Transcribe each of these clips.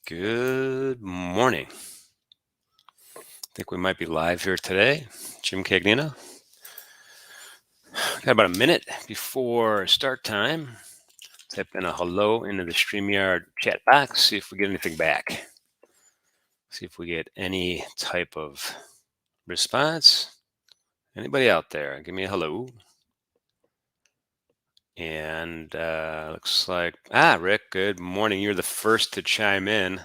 Good morning. I think we might be live here today. Jim Cagnina. Got about a minute before start time. Type in a hello into the StreamYard chat box, see if we get anything back. See if we get any type of response. Anybody out there? Give me a hello. And looks like, Rick, good morning. You're the first to chime in.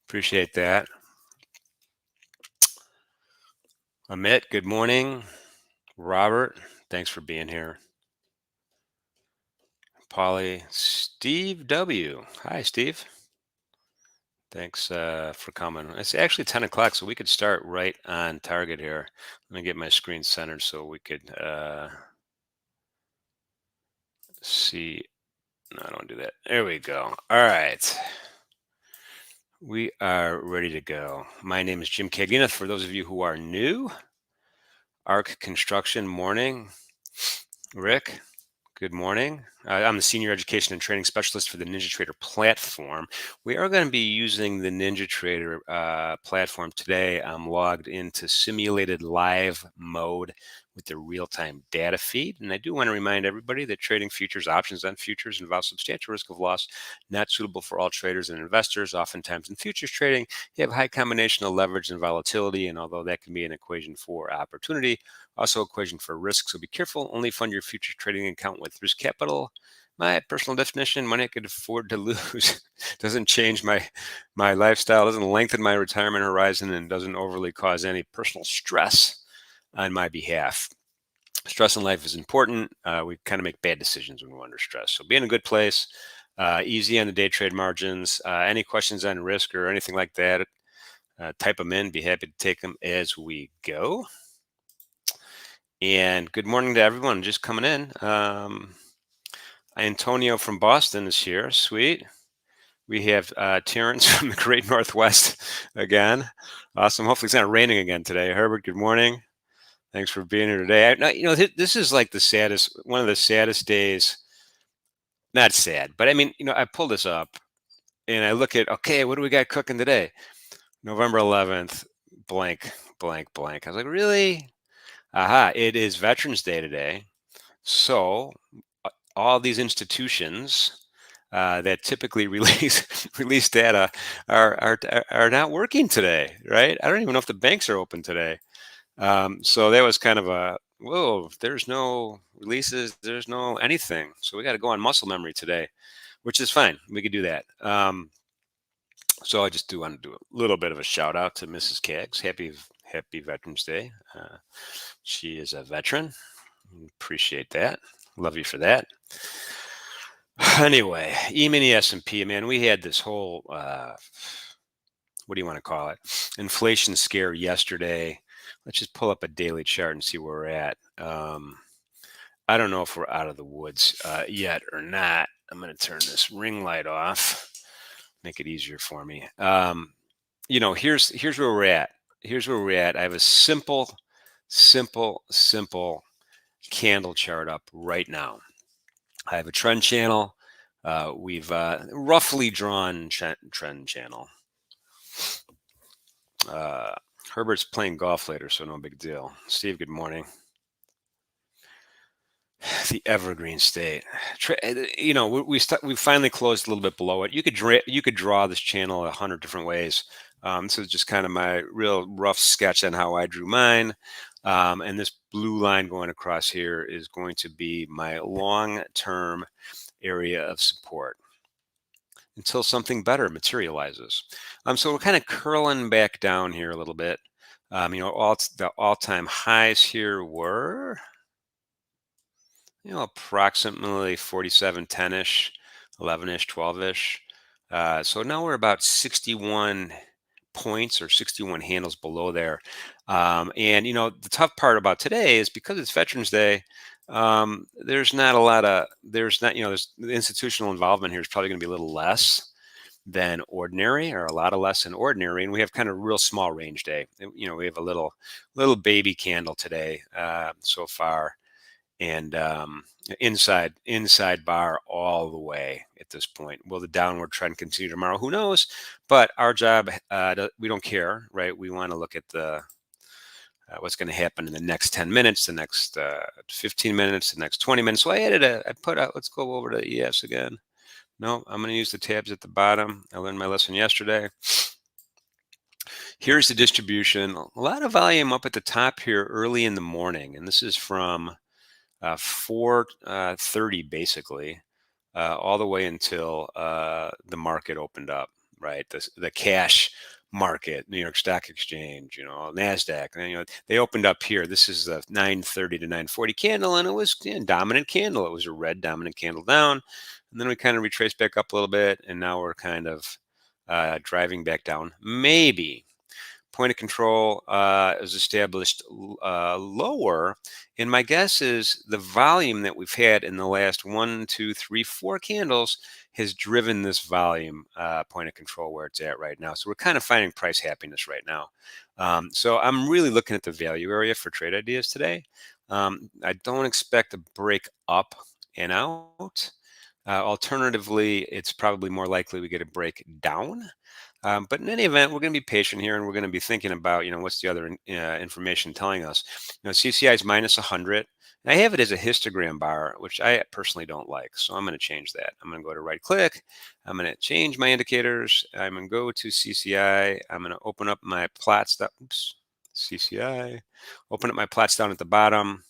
Appreciate that. Amit, good morning. Robert, thanks for being here. Polly, Steve W. Hi, Steve. Thanks for coming. It's actually 10 o'clock, so we could start right on target here. Let me get my screen centered so we could see. No, I don't do that. There we go. All right. We are ready to go. My name is Jim Cagnina. For those of you who are new, ARC Construction morning. Rick, good morning. I'm the Senior Education and Training Specialist for the NinjaTrader platform. We are going to be using the NinjaTrader platform today. I'm logged into simulated live mode with the real-time data feed. And I do want to remind everybody that trading futures options on futures involves substantial risk of loss, not suitable for all traders and investors. Oftentimes in futures trading, you have a high combination of leverage and volatility. And although that can be an equation for opportunity, also equation for risk. So be careful. Only fund your futures trading account with risk capital. My personal definition, money I could afford to lose, doesn't change my lifestyle, doesn't lengthen my retirement horizon, and doesn't overly cause any personal stress on my behalf. Stress in life is important. We kind of make bad decisions when we're under stress. So be in a good place, easy on the day trade margins. Any questions on risk or anything like that, type them in. Be happy to take them as we go. And good morning to everyone just coming in. Antonio from Boston is here. Sweet. We have Terrence from the Great Northwest again. Awesome. Hopefully it's not raining again today. Herbert, good morning. Thanks for being here today. This is like one of the saddest days. Not sad, but I mean, I pull this up and I look at, okay, what do we got cooking today? November 11th, blank, blank, blank. I was like, really? Aha, it is Veterans Day today. So all these institutions that typically release data are not working today, right? I don't even know if the banks are open today. So that was kind of whoa, there's no releases, there's no anything. So we got to go on muscle memory today, which is fine. We could do that. So I just do want to do a little bit of a shout out to Mrs. Kaggs. Happy Veterans Day. She is a veteran. Appreciate that. Love you for that. Anyway, Emini S&P, man, we had this whole, what do you want to call it? Inflation scare yesterday. Let's just pull up a daily chart and see where we're at. I don't know if we're out of the woods yet or not. I'm going to turn this ring light off, make it easier for me. Here's where we're at. Here's where we're at. I have a simple candle chart up right now. I have a trend channel. We've roughly drawn trend channel. Herbert's playing golf later, so no big deal. Steve, good morning. The evergreen state. We finally closed a little bit below it. You could draw this channel 100 different ways. This is just kind of my real rough sketch on how I drew mine. And this blue line going across here is going to be my long-term area of support until something better materializes. So we're kind of curling back down here a little bit. The all-time highs here were, approximately 47.10-ish, 11-ish, 12-ish. So now we're about 61 points or 61 handles below there. And the tough part about today is because it's Veterans Day, there's the institutional involvement here is probably going to be a little less than ordinary, or a lot of less than ordinary. And we have kind of real small range day. We have a little baby candle today so far. and inside bar all the way at this point. Will the downward trend continue tomorrow? Who knows? But our job, we don't care, right? We want to look at the what's going to happen in the next 10 minutes, the next 15 minutes, the next 20 minutes. So I put out, let's go over to the ES again. No, I'm going to use the tabs at the bottom. I learned my lesson yesterday. Here's the distribution. A lot of volume up at the top here early in the morning. And this is from 4:30 basically, all the way until the market opened up, right? The cash market, New York Stock Exchange, Nasdaq, and they opened up here. This is the 9:30 to 9:40 candle, and it was a dominant candle. It was a red dominant candle down, and then we kind of retraced back up a little bit, and now we're kind of driving back down. Maybe point of control is established lower. And my guess is the volume that we've had in the last 1, 2, 3, 4 candles has driven this volume point of control where it's at right now. So we're kind of finding price happiness right now. So I'm really looking at the value area for trade ideas today. I don't expect a break up and out. Alternatively, it's probably more likely we get a break down. But in any event, we're going to be patient here, and we're going to be thinking about, what's the other information telling us. CCI is minus 100. And I have it as a histogram bar, which I personally don't like. So I'm going to change that. I'm going to go to right click. I'm going to change my indicators. I'm going to go to CCI. I'm going to open up my plots. Oops, CCI. Open up my plots down at the bottom.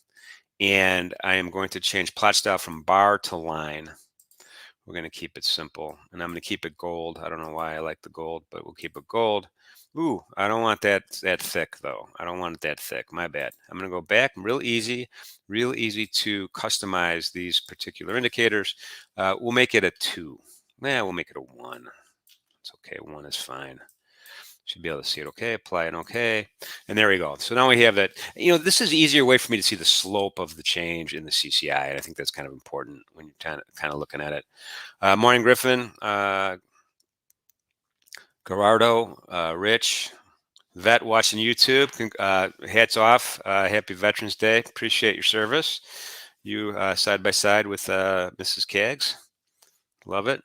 And I am going to change plot style from bar to line. We're going to keep it simple, and I'm going to keep it gold. I don't know why I like the gold, but we'll keep it gold. Ooh, I don't want that thick though. I don't want it that thick. My bad. I'm going to go back. Real easy to customize these particular indicators. We'll make it a 2. We'll make it a 1. It's okay. 1 is fine. Should be able to see it. Okay, apply it. Okay, and there we go. So now we have that. This is an easier way for me to see the slope of the change in the CCI, and I think that's kind of important when you're kind of looking at it. Morning, Griffin, Gerardo, Rich, Vet watching YouTube. Hats off. Happy Veterans Day. Appreciate your service. You side by side with Mrs. Kaggs. Love it.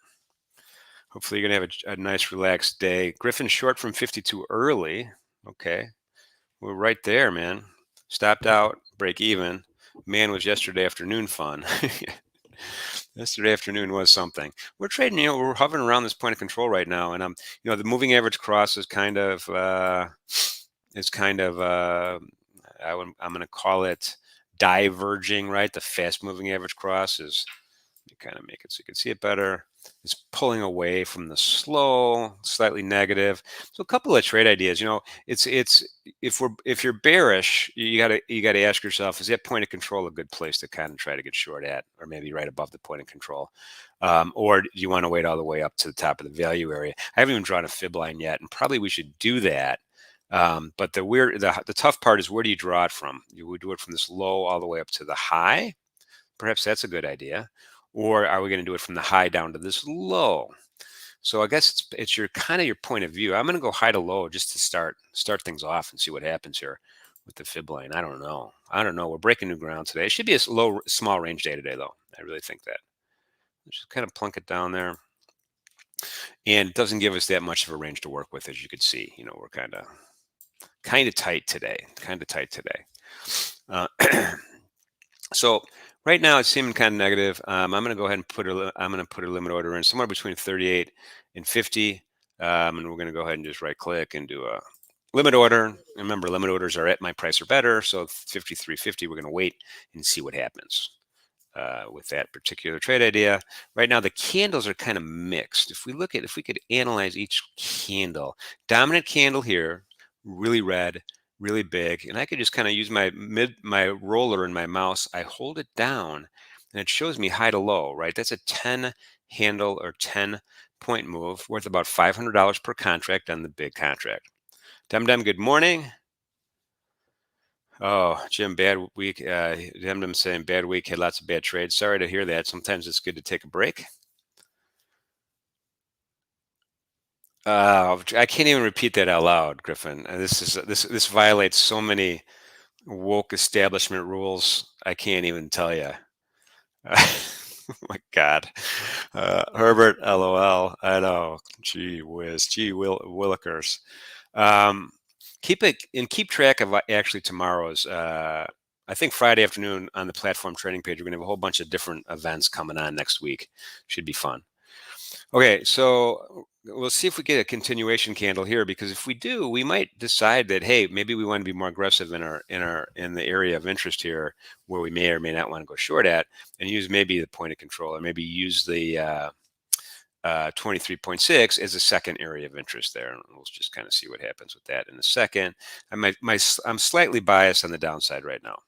Hopefully you're going to have a nice relaxed day. Griffin short from 52 early. Okay. We're right there, man. Stopped out, break even. Man, was yesterday afternoon fun. Yesterday afternoon was something. We're trading, we're hovering around this point of control right now, and the moving average cross is kind of, I'm going to call it diverging, right? The fast moving average cross is, kind of make it so you can see it better. It's pulling away from the slow, slightly negative. So a couple of trade ideas. It's if you're bearish, you gotta ask yourself, is that point of control a good place to kind of try to get short at, or maybe right above the point of control, or do you want to wait all the way up to the top of the value area? I haven't even drawn a fib line yet, and probably we should do that. But the tough part is, where do you draw it from? You would do it from this low all the way up to the high. Perhaps that's a good idea. Or are we going to do it from the high down to this low? So I guess it's your point of view. I'm going to go high to low just to start things off and see what happens here with the fib line. I don't know. We're breaking new ground today. It should be a small range day today, though. I really think that. Let's just kind of plunk it down there. And it doesn't give us that much of a range to work with, as you can see. We're kind of tight today. So right now it's seeming kind of negative. I'm going to go ahead and put a limit order in somewhere between 38 and 50, and we're going to go ahead and just right click and do a limit order. Remember, limit orders are at my price or better. So 53.50, we're going to wait and see what happens with that particular trade idea. Right now the candles are kind of mixed. If we could analyze each candle, dominant candle here, really red, really big, and I could just kind of use my roller and my mouse. I hold it down and it shows me high to low, right? That's a 10 handle or 10 point move worth about $500 per contract on the big contract. Dum good morning. Oh, Jim, bad week. Dum saying bad week, had lots of bad trades. Sorry to hear that. Sometimes it's good to take a break. I can't even repeat that out loud, Griffin. This violates so many woke establishment rules. I can't even tell you. Oh my God. Herbert, LOL. I know. Gee whiz. Gee willikers. Um, keep track of actually tomorrow's. I think Friday afternoon on the platform training page, we're gonna have a whole bunch of different events coming on next week. Should be fun. Okay, so we'll see if we get a continuation candle here, because if we do, we might decide that, hey, maybe we want to be more aggressive in the area of interest here, where we may or may not want to go short at, and use maybe the point of control, or maybe use the 23.6 as a second area of interest there. And we'll just kind of see what happens with that in a second. I'm slightly biased on the downside right now.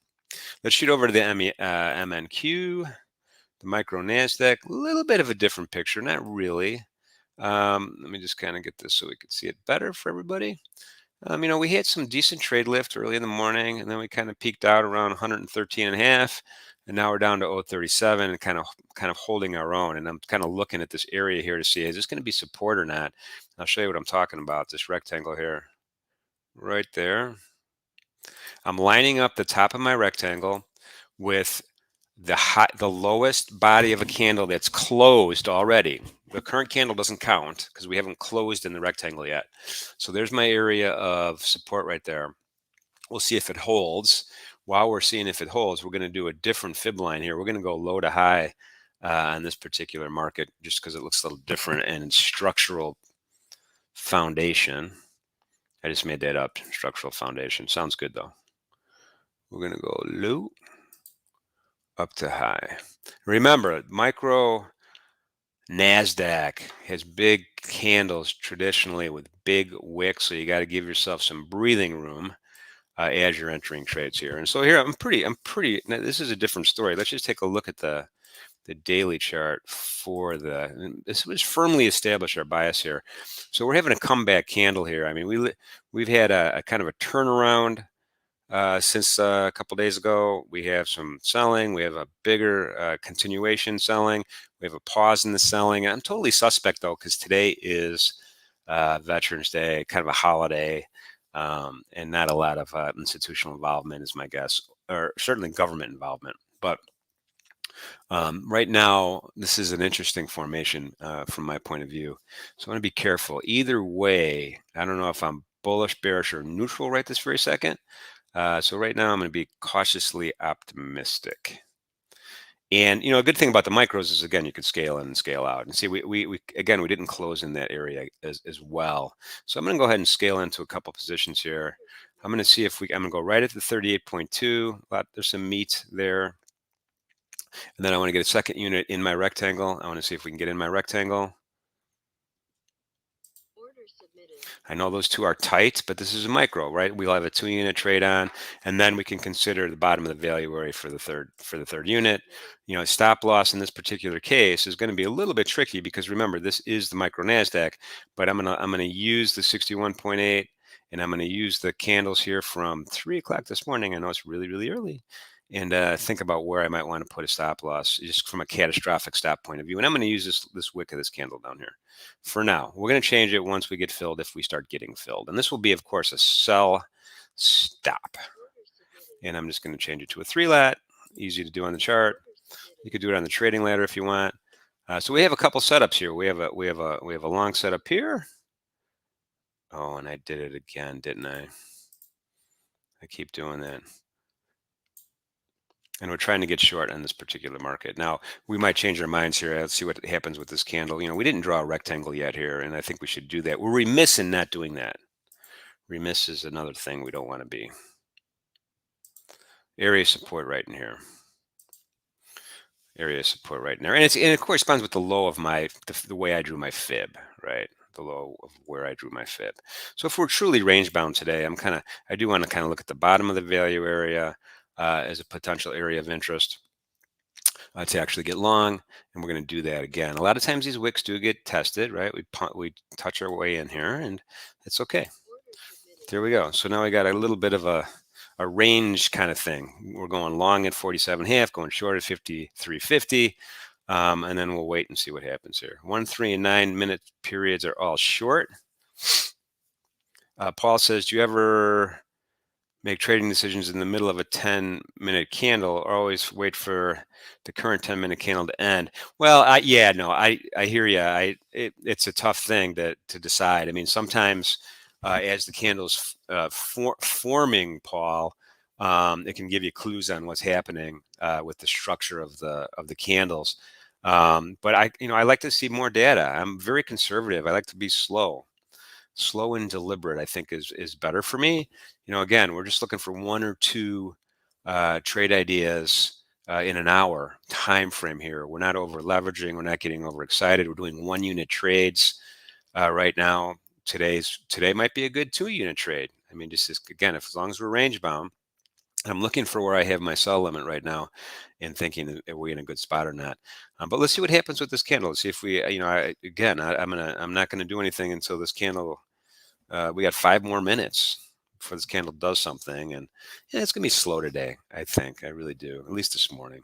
Let's shoot over to the MNQ, the micro NASDAQ. A little bit of a different picture, not really. Let me just kind of get this so we can see it better for everybody. We had some decent trade lift early in the morning, and then we kind of peaked out around 113 and a half, and now we're down to 037 and kind of holding our own. And I'm kind of looking at this area here to see, is this going to be support or not? I'll show you what I'm talking about. This rectangle here, right there. I'm lining up the top of my rectangle with the lowest body of a candle that's closed already. The current candle doesn't count because we haven't closed in the rectangle yet. So there's my area of support right there. We'll see if it holds. While we're seeing if it holds, we're going to do a different fib line here. We're going to go low to high on this particular market, just because it looks a little different and structural foundation. I just made that up. Structural foundation. Sounds good though. We're going to go low up to high. Remember, micro NASDAQ has big candles traditionally with big wicks, so you got to give yourself some breathing room as you're entering trades here. And so here I'm pretty. Now this is a different story. Let's just take a look at the daily chart for this was firmly established our bias here. So we're having a comeback candle here. I mean, we've had a kind of a turnaround since a couple days ago. We have some selling. We have a bigger continuation selling. We have a pause in the selling. I'm totally suspect though, because today is Veterans Day, kind of a holiday, and not a lot of institutional involvement is my guess, or certainly government involvement. But right now, this is an interesting formation from my point of view. So I want to be careful. Either way, I don't know if I'm bullish, bearish, or neutral right this very second. So right now I'm going to be cautiously optimistic. And a good thing about the micros is, again, you can scale in and scale out. And see, we again, we didn't close in that area as well. So I'm going to go ahead and scale into a couple positions here. I'm going to see if I'm going to go right at the 38.2. There's some meat there. And then I want to get a second unit in my rectangle. I want to see if we can get in my rectangle. I know those two are tight, but this is a micro, right? We'll have a 2-unit trade on, and then we can consider the bottom of the value area for the third unit. Stop loss in this particular case is going to be a little bit tricky, because remember, this is the micro NASDAQ, but I'm gonna use the 61.8, and I'm gonna use the candles here from 3 o'clock this morning. I know it's really, really early. And think about where I might want to put a stop loss, just from a catastrophic stop point of view. And I'm going to use this wick of this candle down here. For now, we're going to change it once we get filled, if we start getting filled. And this will be, of course, a sell stop. And I'm just going to change it to a 3-lat. Easy to do on the chart. You could do it on the trading ladder if you want. So we have a couple setups here. We have a long setup here. Oh, and I did it again, didn't I? I keep doing that. And we're trying to get short on this particular market. Now, we might change our minds here. Let's see what happens with this candle. We didn't draw a rectangle yet here, and I think we should do that. We're remiss in not doing that. Remiss is another thing we don't want to be. Area support right in here. Area support right in there. And it corresponds with the low of the way I drew my fib, right? The low of where I drew my fib. So if we're truly range bound today, I do want to kind of look at the bottom of the value area as a potential area of interest to actually get long, and we're going to do that again. A lot of times these wicks do get tested, right? We touch our way in here, and it's okay. There we go. So now we got a little bit of a range kind of thing. We're going long at 47.5, going short at 53.50, and then we'll wait and see what happens here. 1, 3, and 9 minute periods are all short. Paul says, do you ever make trading decisions in the middle of a 10-minute candle or always wait for the current 10-minute candle to end. Well, yeah, no, I hear you. It's a tough thing to decide. I mean, sometimes as the candle's forming, Paul, it can give you clues on what's happening with the structure of the candles. But I like to see more data. I'm very conservative. I like to be slow and deliberate. I think is better for me. Again, we're just looking for one or two trade ideas in an hour time frame here. We're not over leveraging. We're not getting over excited. We're doing 1 unit trades right now. Today might be a good 2 unit trade. I mean, again, if as long as we're range bound. I'm looking for where I have my sell limit right now and thinking, are we in a good spot or not? But let's see what happens with this candle. Let's see if we, I'm not going to do anything until this candle. We got 5 more minutes before this candle does something, and yeah, it's going to be slow today. I think I really do, at least this morning.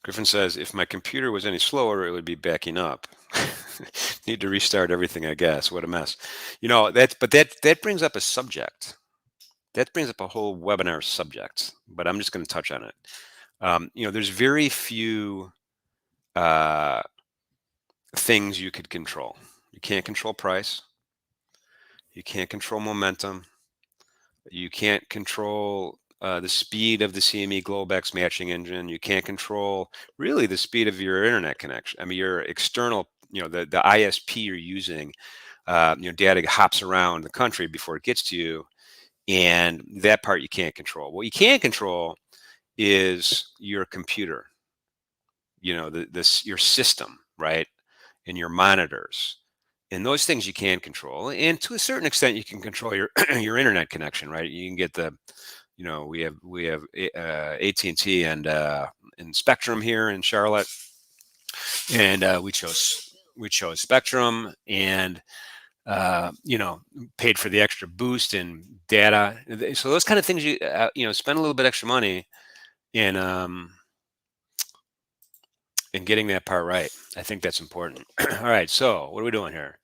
Griffin says, if my computer was any slower, it would be backing up. Need to restart everything, I guess. What a mess. That brings up a subject. That brings up a whole webinar subject, but I'm just going to touch on it. There's very few things you could control. You can't control price. You can't control momentum. You can't control the speed of the CME Globex matching engine. You can't control really the speed of your internet connection. I mean, your external, the ISP you're using, data hops around the country before it gets to you. And that part you can't control. What you can control is your computer, your system, right? And your monitors. And those things you can control. And to a certain extent, you can control your your internet connection, right? You can get we have AT&T and Spectrum here in Charlotte, and we chose Spectrum, and paid for the extra boost in data. So those kind of things, spend a little bit extra money in getting that part right. I think that's important. All right, so what are we doing here?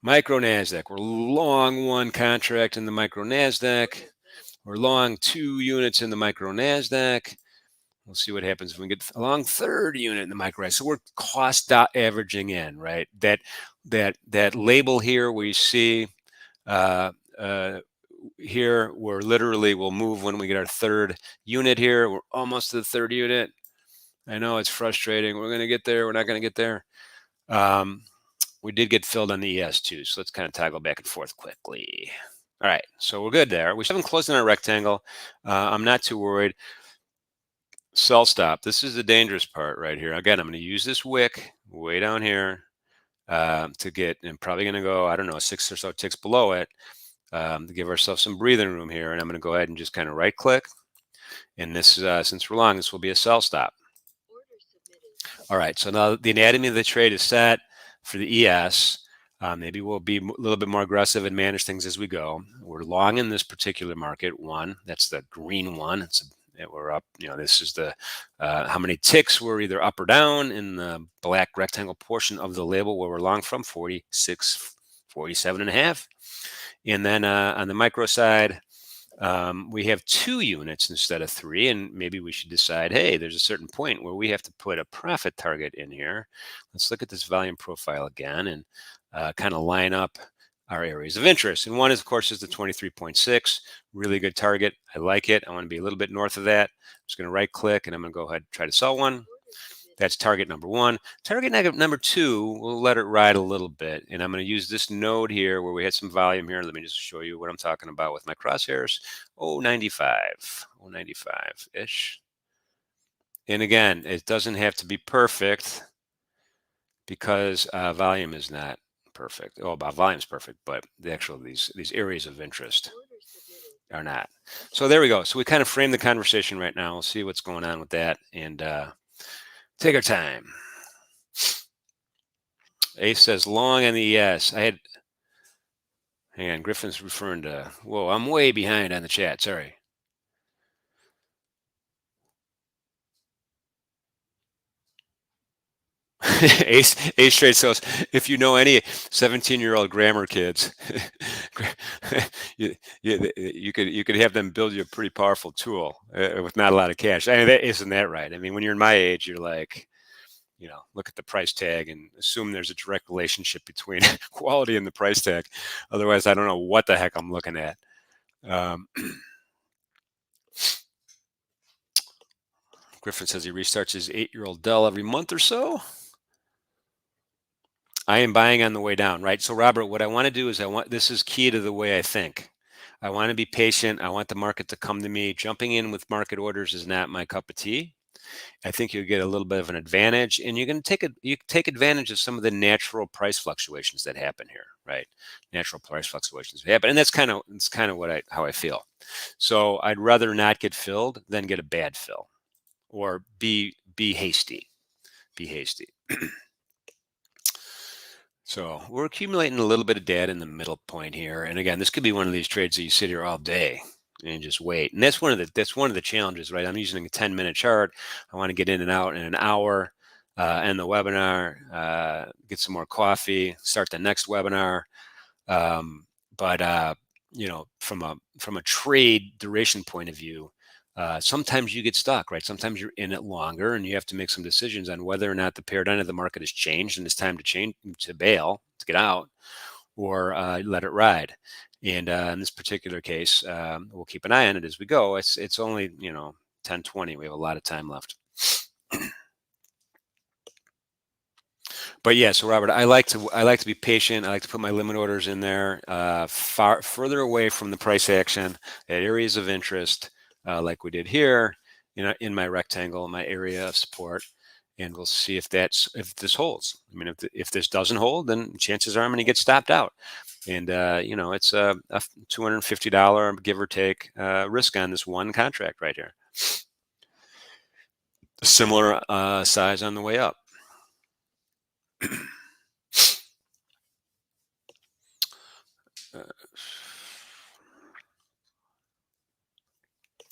Micro NASDAQ. We're long one contract in the micro NASDAQ. We're long 2 units in the micro NASDAQ. We'll see what happens if we get a long 3rd unit in the micro. So we're cost averaging in, right? That label here we see here, we're literally will move when we get our 3rd unit here. We're almost to the 3rd unit. I know it's frustrating. We're going to get there. We're not going to get there. We did get filled on the ES2, so let's kind of toggle back and forth quickly. All right, so we're good there. We haven't closed in our rectangle. I'm not too worried. Sell stop. This is the dangerous part right here. Again, I'm going to use this wick way down here to get, and probably going to go, I don't know, 6 or so ticks below it to give ourselves some breathing room here. And I'm going to go ahead and just kind of right click. And this, since we're long, this will be a sell stop. All right, so now the anatomy of the trade is set for the ES. Maybe we'll be a little bit more aggressive and manage things as we go. We're long in this particular market. One, that's the green one. We're up. This is the how many ticks we're either up or down in the black rectangle portion of the label where we're long from, 46, 47 and a half. And then on the micro side, we have 2 units instead of 3, and maybe we should decide, hey, there's a certain point where we have to put a profit target in here. Let's look at this volume profile again and kind of line up our areas of interest. And one, of course, is the 23.6, really good target. I like it. I want to be a little bit north of that. I'm just going to right click, and I'm going to go ahead and try to sell one. That's target number 1. Target number 2, we'll let it ride a little bit. And I'm going to use this node here where we had some volume here. Let me just show you what I'm talking about with my crosshairs. 0.95-ish. And again, it doesn't have to be perfect because volume is not perfect. Volume is perfect, but the actual these areas of interest are not. So there we go. So we kind of frame the conversation right now. We'll see what's going on with that and take our time. Ace says long on the ES. Hang on, Griffin's referring to, whoa, I'm way behind on the chat. Sorry. Ace trade. So if you know any 17-year-old grammar kids, you could have them build you a pretty powerful tool with not a lot of cash. I mean, isn't that right? I mean, when you're my age, you're like, look at the price tag and assume there's a direct relationship between quality and the price tag. Otherwise, I don't know what the heck I'm looking at. Um, Griffin says he restarts his 8-year-old Dell every month or so. I am buying on the way down, right? So, Robert, what I want to do is this is key to the way I think. I want to be patient. I want the market to come to me. Jumping in with market orders is not my cup of tea. I think you'll get a little bit of an advantage, and you're going to take advantage of some of the natural price fluctuations that happen here, right? Natural price fluctuations happen, and that's kind of how I feel. So I'd rather not get filled than get a bad fill, or be hasty. Be hasty. So we're accumulating a little bit of data in the middle point here, and again, this could be one of these trades that you sit here all day and just wait. And that's one of the challenges, right? I'm using a 10-minute chart. I want to get in and out in an hour, end the webinar, get some more coffee, start the next webinar. But from a trade duration point of view, sometimes you get stuck, right? Sometimes you're in it longer, and you have to make some decisions on whether or not the paradigm of the market has changed, and it's time to bail, to get out, or let it ride. And in this particular case, we'll keep an eye on it as we go. It's only 10:20. We have a lot of time left. But yeah, so Robert, I like to be patient. I like to put my limit orders in there, further away from the price action at areas of interest, like we did here, in my rectangle, my area of support, and we'll see if this holds. I mean, if this doesn't hold, then chances are I'm going to get stopped out, and it's a $250 give or take risk on this one contract right here. Similar size on the way up.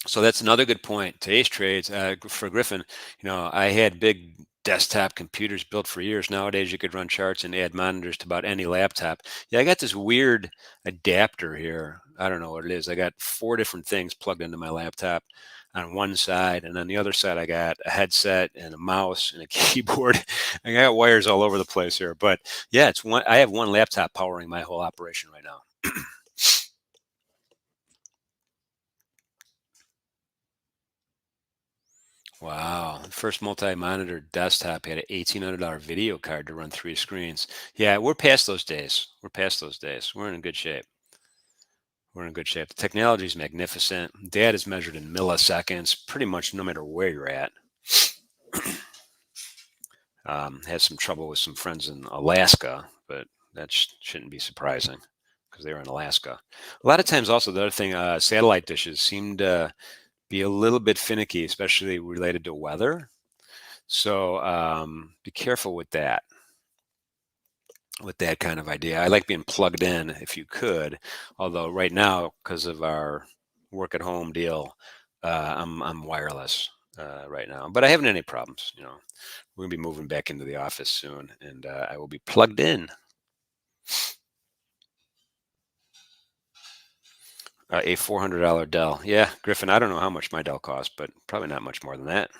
So that's another good point. Today's trades for Griffin, I had big desktop computers built for years. Nowadays, you could run charts and add monitors to about any laptop. Yeah, I got this weird adapter here. I don't know what it is. I got 4 different things plugged into my laptop on one side, and on the other side, I got a headset and a mouse and a keyboard. I got wires all over the place here. But yeah, I have one laptop powering my whole operation right now. Wow. First multi-monitor desktop had an $1,800 video card to run 3 screens. Yeah, we're past those days. We're in good shape. The technology is magnificent. Data is measured in milliseconds, pretty much no matter where you're at. Had some trouble with some friends in Alaska, but that shouldn't be surprising because they were in Alaska. A lot of times also, the other thing, satellite dishes seem to be a little bit finicky, especially related to weather. So be careful with that kind of idea. I like being plugged in if you could, although right now, because of our work at home deal, I'm wireless right now. But I haven't any problems. We're gonna be moving back into the office soon, and I will be plugged in. A $400 Dell. Yeah, Griffin. I don't know how much my Dell cost, but probably not much more than that.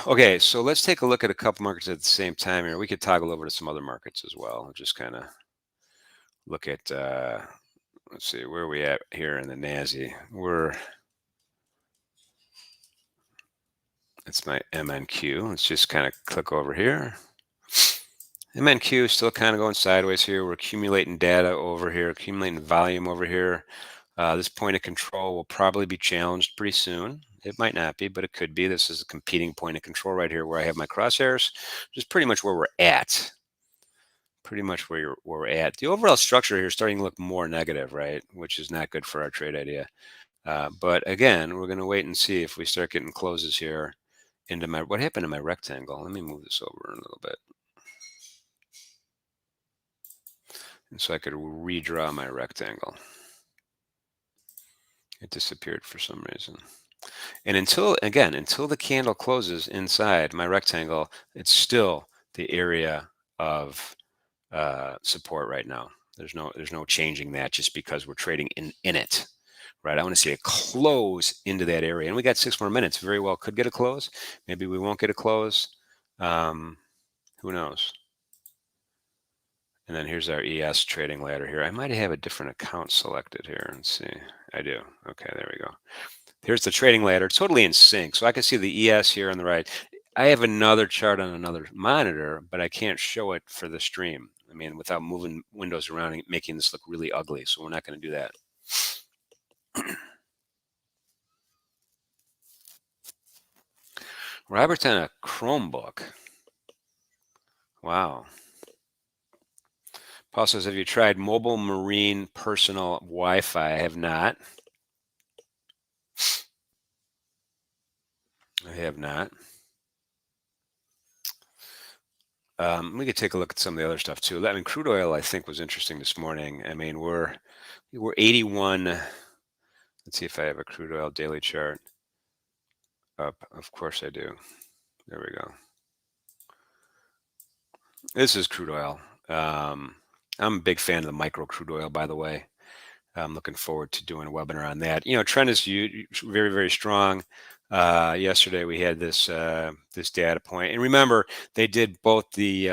Okay, so let's take a look at a couple markets at the same time here. We could toggle over to some other markets as well. Just kind of look at, let's see, where are we at here in the NASI? It's my MNQ. Let's just kind of click over here. MNQ is still kind of going sideways here. We're accumulating data over here, accumulating volume over here. This point of control will probably be challenged pretty soon. It might not be, but it could be. This is a competing point of control right here where I have my crosshairs, just pretty much where we're at. Where we're at. The overall structure here is starting to look more negative, right? Which is not good for our trade idea. But again, we're going to wait and see if we start getting closes here into what happened to my rectangle? Let me move this over a little bit. And so I could redraw my rectangle. It disappeared for some reason. And until the candle closes inside my rectangle, it's still the area of support right now. There's no changing that just because we're trading in it, right? I want to see it close into that area, and we got 6 more minutes. Very well could get a close. Maybe we won't get a close. Um, who knows? And then here's our ES trading ladder here. I might have a different account selected here. Let's see. I do. Okay, there we go. Here's the trading ladder, totally in sync. So I can see the ES here on the right. I have another chart on another monitor, but I can't show it for the stream. I mean, without moving windows around and making this look really ugly. So we're not going to do that. Robert's on a Chromebook. Wow. Paul says, have you tried mobile marine personal Wi-Fi? I have not. I have not. We could take a look at some of the other stuff too. I mean, crude oil, I think, was interesting this morning. I mean, we're 81. Let's see if I have a crude oil daily chart up. Of course I do. There we go. This is crude oil. I'm a big fan of the micro crude oil, by the way. I'm looking forward to doing a webinar on that. Trend is very, very strong. Yesterday we had this data point, and remember they did both the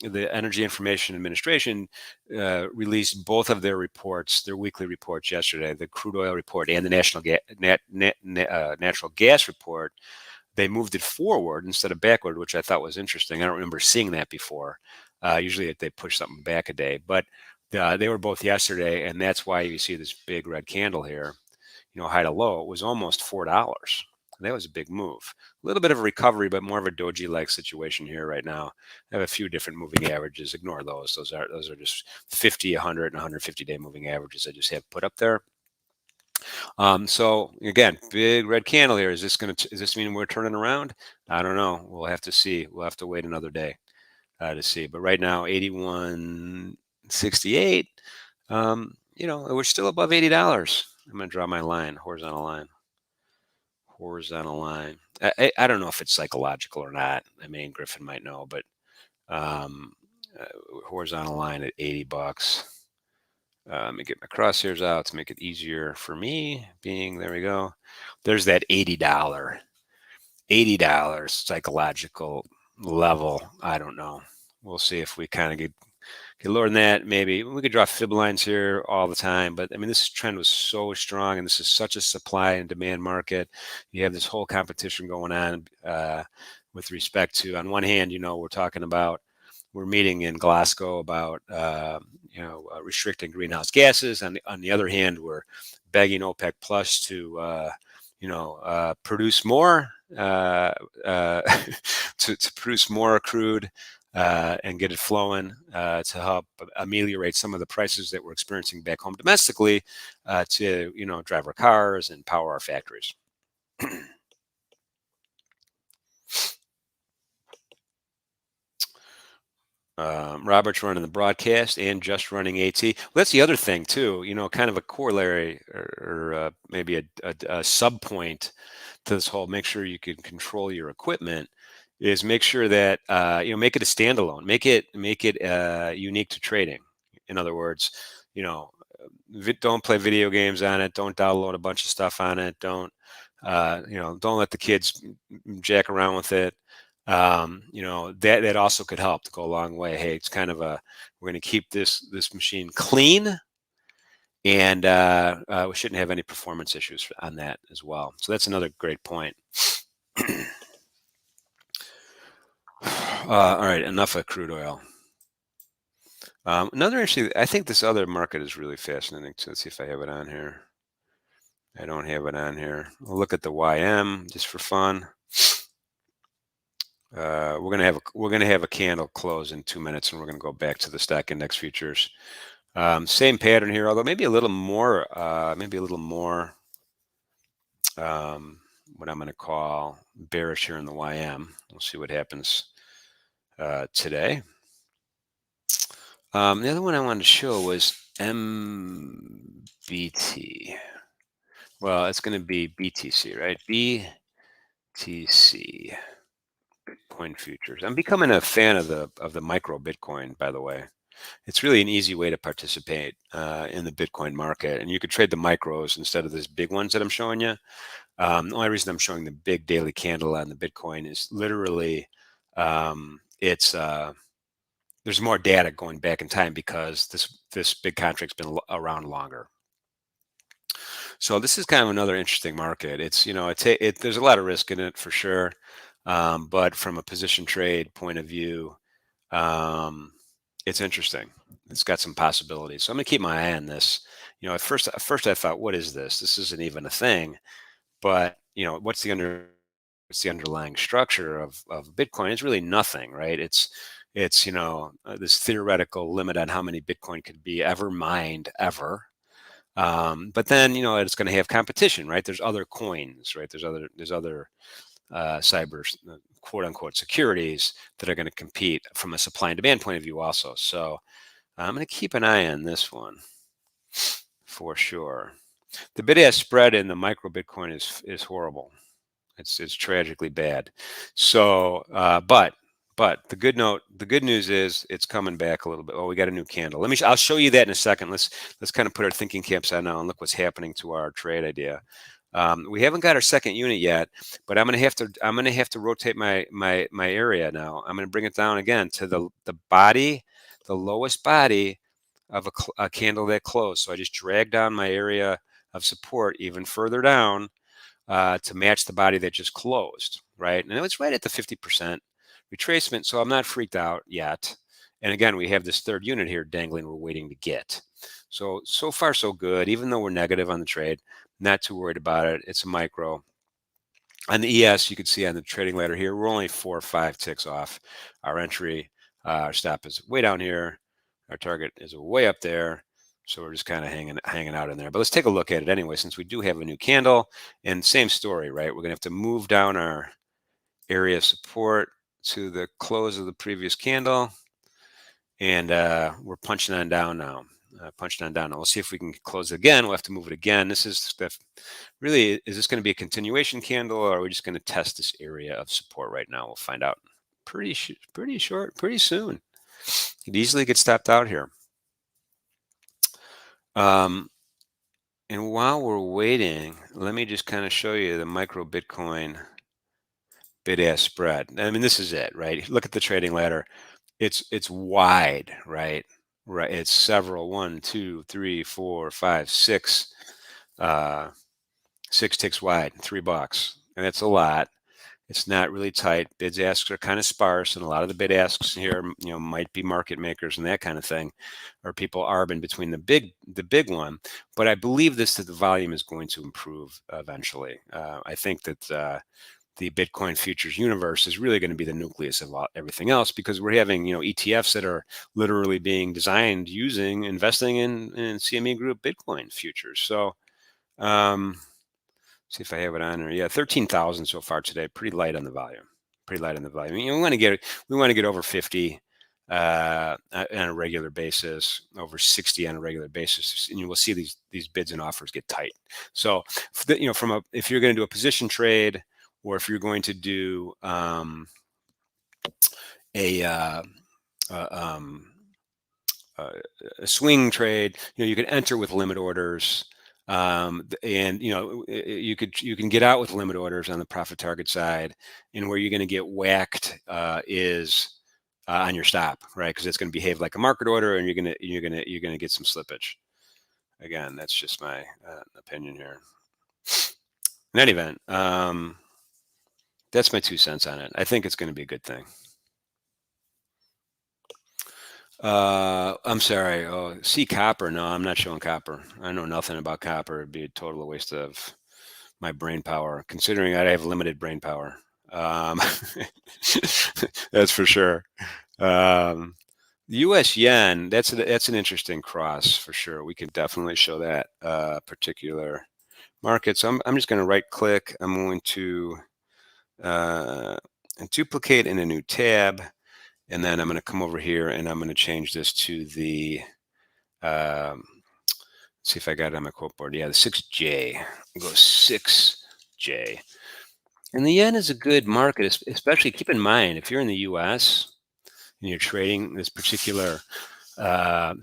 Energy Information Administration released both of their reports, their weekly reports yesterday, the crude oil report and the natural gas report. They moved it forward instead of backward, which I thought was interesting. I don't remember seeing that before. Usually they push something back a day, but they were both yesterday, and that's why you see this big red candle here. High to low, it was almost $4. That was a big move. A little bit of a recovery, but more of a doji-like situation here right now. I have a few different moving averages. Ignore those. Those are just 50, 100, and 150-day moving averages I just have put up there. So again, big red candle here. Is this mean we're turning around? I don't know. We'll have to see. We'll have to wait another day to see. But right now, 81.68. We're still above $80. I'm going to draw my line, horizontal line. Horizontal line. I don't know if it's psychological or not. I mean, Griffin might know, but um, horizontal line at $80. Let me get my crosshairs out to make it easier for me. There we go. There's that $80 psychological level. I don't know. We'll see if we kind of get lower than that. Maybe we could draw fib lines here all the time, but I mean, this trend was so strong, and this is such a supply and demand market. You have this whole competition going on with respect to, on one hand, we're meeting in Glasgow about restricting greenhouse gases. On the other hand, we're begging OPEC Plus to produce more to produce more crude and get it flowing to help ameliorate some of the prices that we're experiencing back home domestically to drive our cars and power our factories. Robert's running the broadcast and just running AT. Well, that's the other thing too. Kind of a corollary or maybe a sub point to this whole. Make sure you can control your equipment. Is make sure that make it a standalone. Make it unique to trading. In other words, don't play video games on it. Don't download a bunch of stuff on it. Don't let the kids jack around with it. That also could help to go a long way. Hey, it's kind of we're going to keep this machine clean, and we shouldn't have any performance issues on that as well. So that's another great point. All right, enough of crude oil. Another interesting, I think this other market is really fascinating. So let's see if I have it on here. I don't have it on here. We'll look at the YM just for fun. We're gonna have a candle close in 2 minutes, and we're gonna go back to the stock index futures. Same pattern here, although maybe a little more. What I'm going to call bearish here in the YM. We'll see what happens today. The other one I wanted to show was MBT. Well, it's going to be BTC, right? BTC, Bitcoin futures. I'm becoming a fan of the micro Bitcoin, by the way. It's really an easy way to participate in the Bitcoin market, and you could trade the micros instead of these big ones that I'm showing you. The only reason I'm showing the big daily candle on the Bitcoin is literally it's there's more data going back in time because this big contract's been around longer. So this is kind of another interesting market. It's there's a lot of risk in it for sure, but from a position trade point of view, um, it's interesting. It's got some possibilities. So I'm gonna keep my eye on this. At first I thought, what is this? This isn't even a thing. But what's the underlying structure of Bitcoin? It's really nothing, right? It's this theoretical limit on how many Bitcoin could be ever mined ever. But then it's going to have competition, right? There's other coins, right? There's other cyber quote unquote securities that are going to compete from a supply and demand point of view also. So I'm going to keep an eye on this one for sure. The bid-ask spread in the micro Bitcoin is horrible. It's tragically bad. So, but the good news is it's coming back a little bit. Oh, we got a new candle. I'll show you that in a second. Let's kind of put our thinking caps on now and look what's happening to our trade idea. We haven't got our second unit yet, but I'm gonna have to rotate my area now. I'm gonna bring it down again to the body, the lowest body of a candle that closed. So I just drag down my area of support even further down to match the body that just closed, right? And it's right at the 50% retracement, so I'm not freaked out yet. And again, we have this third unit here dangling we're waiting to get. So far so good, even though we're negative on the trade, not too worried about it. It's a micro. On the ES, you can see on the trading ladder here, we're only 4 or 5 ticks off our entry. Our stop is way down here. Our target is way up there. So we're just kind of hanging out in there. But let's take a look at it anyway, since we do have a new candle. And same story, right? We're going to have to move down our area of support to the close of the previous candle. And we're punching on down now. We'll see if we can close it again. We'll have to move it again. This is really, is this going to be a continuation candle, or are we just going to test this area of support right now? We'll find out pretty soon. It easily gets stopped out here. And while we're waiting, let me just kind of show you the micro Bitcoin bid-ask spread. I mean, this is it, right? Look at the trading ladder. It's wide, right? Right. It's several, 1, 2, 3, 4, 5, 6, 6 ticks wide, $3, and that's a lot. It's not really tight. Bids asks are kind of sparse, and a lot of the bid asks here, might be market makers and that kind of thing, or people arbing between the big one. But I believe that the volume is going to improve eventually. I think that the Bitcoin futures universe is really going to be the nucleus of everything else, because we're having ETFs that are literally being designed investing in CME Group Bitcoin futures. So. See if I have it on there. Yeah, 13,000 so far today. Pretty light on the volume. We want to get over 50 on a regular basis, over 60 on a regular basis, and you will see these bids and offers get tight. So, if you're going to do a position trade, or if you're going to do a a swing trade, you can enter with limit orders. And you can get out with limit orders on the profit target side, and where you're going to get whacked is on your stop, right? Because it's going to behave like a market order, and you're going to get some slippage. Again, that's just my opinion here. In any event, that's my 2 cents on it. I think it's going to be a good thing. I'm sorry. Oh, see copper. No, I'm not showing copper. I know nothing about copper. It'd be a total waste of my brain power, considering I have limited brain power. That's for sure. The U.S. yen. That's an interesting cross for sure. We can definitely show that particular market. So I'm just going to right click. I'm going to duplicate in a new tab. And then I'm going to come over here and I'm going to change this to the see if I got it on my quote board. Yeah, the 6J. We'll go 6J. And the yen is a good market, especially keep in mind if you're in the U.S. and you're trading this particular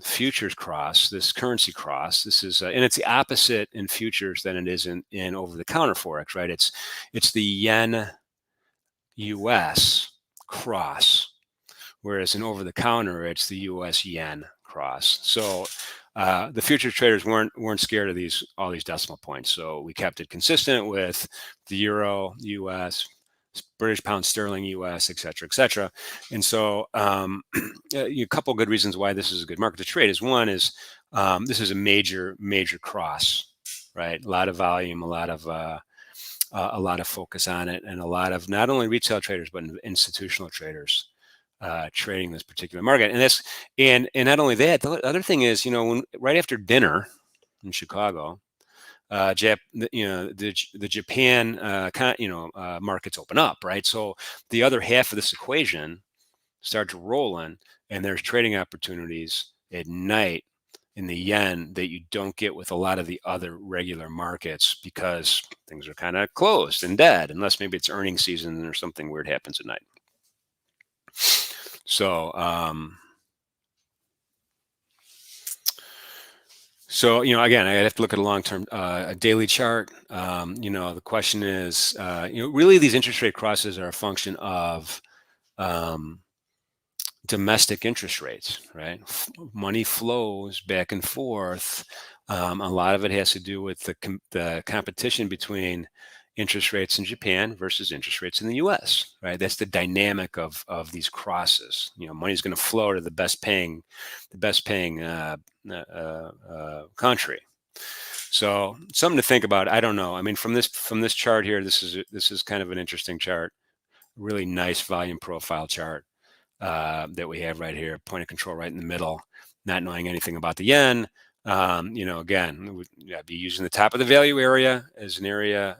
futures cross, this currency cross. This is, and it's the opposite in futures than it is in over-the-counter forex, right? It's the yen U.S. cross, whereas in over-the-counter it's the U.S. yen cross. So the future traders weren't scared of all these decimal points, so we kept it consistent with the euro U.S., British pound sterling US, et cetera, et cetera. And so a couple good reasons why this is a good market to trade is one is this is a major cross, right? A lot of volume, a lot of focus on it, and a lot of not only retail traders but institutional traders trading this particular market. And not only that, the other thing is, right after dinner in Chicago, the Japan markets open up, right? So the other half of this equation starts rolling, and there's trading opportunities at night in the yen that you don't get with a lot of the other regular markets because things are kind of closed and dead, unless maybe it's earnings season or something weird happens at night. So again, I have to look at a long-term, a daily chart. The question is, really these interest rate crosses are a function of domestic interest rates, right? Money flows back and forth. A lot of it has to do with the competition between interest rates in Japan versus interest rates in the U.S., right? That's the dynamic of these crosses. Money is going to flow to the best paying country. So something to think about. I don't know. I mean, from this chart here, this is kind of an interesting chart. Really nice volume profile chart that we have right here. Point of control right in the middle. Not knowing anything about the yen. Again, I'd be using the top of the value area as an area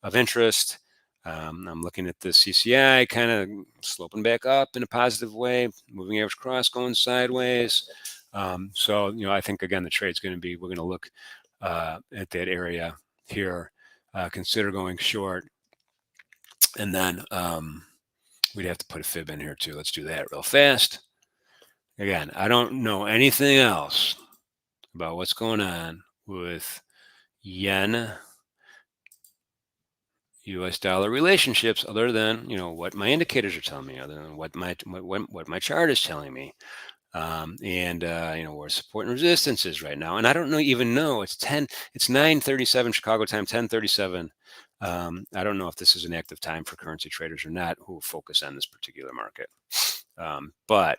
of interest. I'm looking at the CCI kind of sloping back up in a positive way, moving average cross going sideways. So I think again the trade's going to be, we're going to look at that area here, consider going short, and then we'd have to put a fib in here too. Let's do that real fast. Again, I don't know anything else about what's going on with yen U.S. dollar relationships other than what my indicators are telling me, other than what my chart is telling me, and where support and resistance is right now. And I don't even know. It's 9:37 Chicago time, 10:37. I don't know if this is an active time for currency traders or not who focus on this particular market, but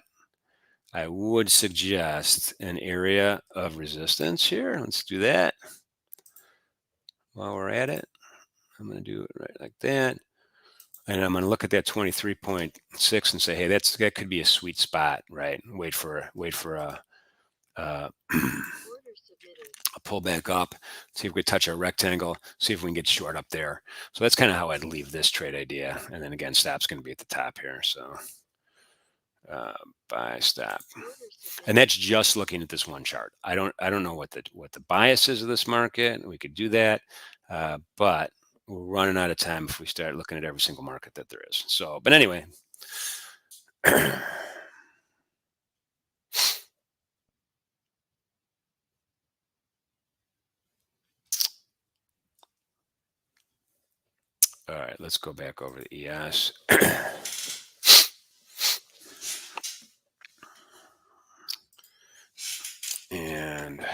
I would suggest an area of resistance here. Let's do that while we're at it. I'm going to do it right like that. And I'm going to look at that 23.6 and say, hey, that could be a sweet spot, right? Wait for a pull back up, see if we touch our rectangle, see if we can get short up there. So that's kind of how I'd leave this trade idea. And then again, stop's going to be at the top here. So buy stop, and that's just looking at this one chart. I don't know what the bias is of this market. We could do that, but we're running out of time if we start looking at every single market that there is. So, but anyway. All right, let's go back over to ES. And let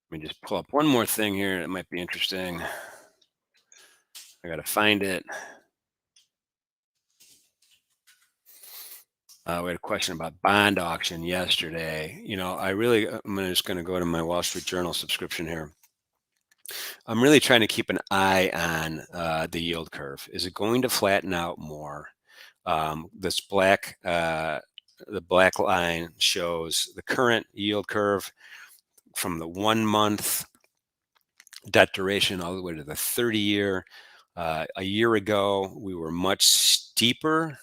me just pull up one more thing here that might be interesting. I got to find it. We had a question about bond auction yesterday. I'm just going to go to my Wall Street Journal subscription here. I'm really trying to keep an eye on the yield curve. Is it going to flatten out more? This the black line shows the current yield curve from the 1 month debt duration all the way to the 30-year. A year ago, we were much steeper.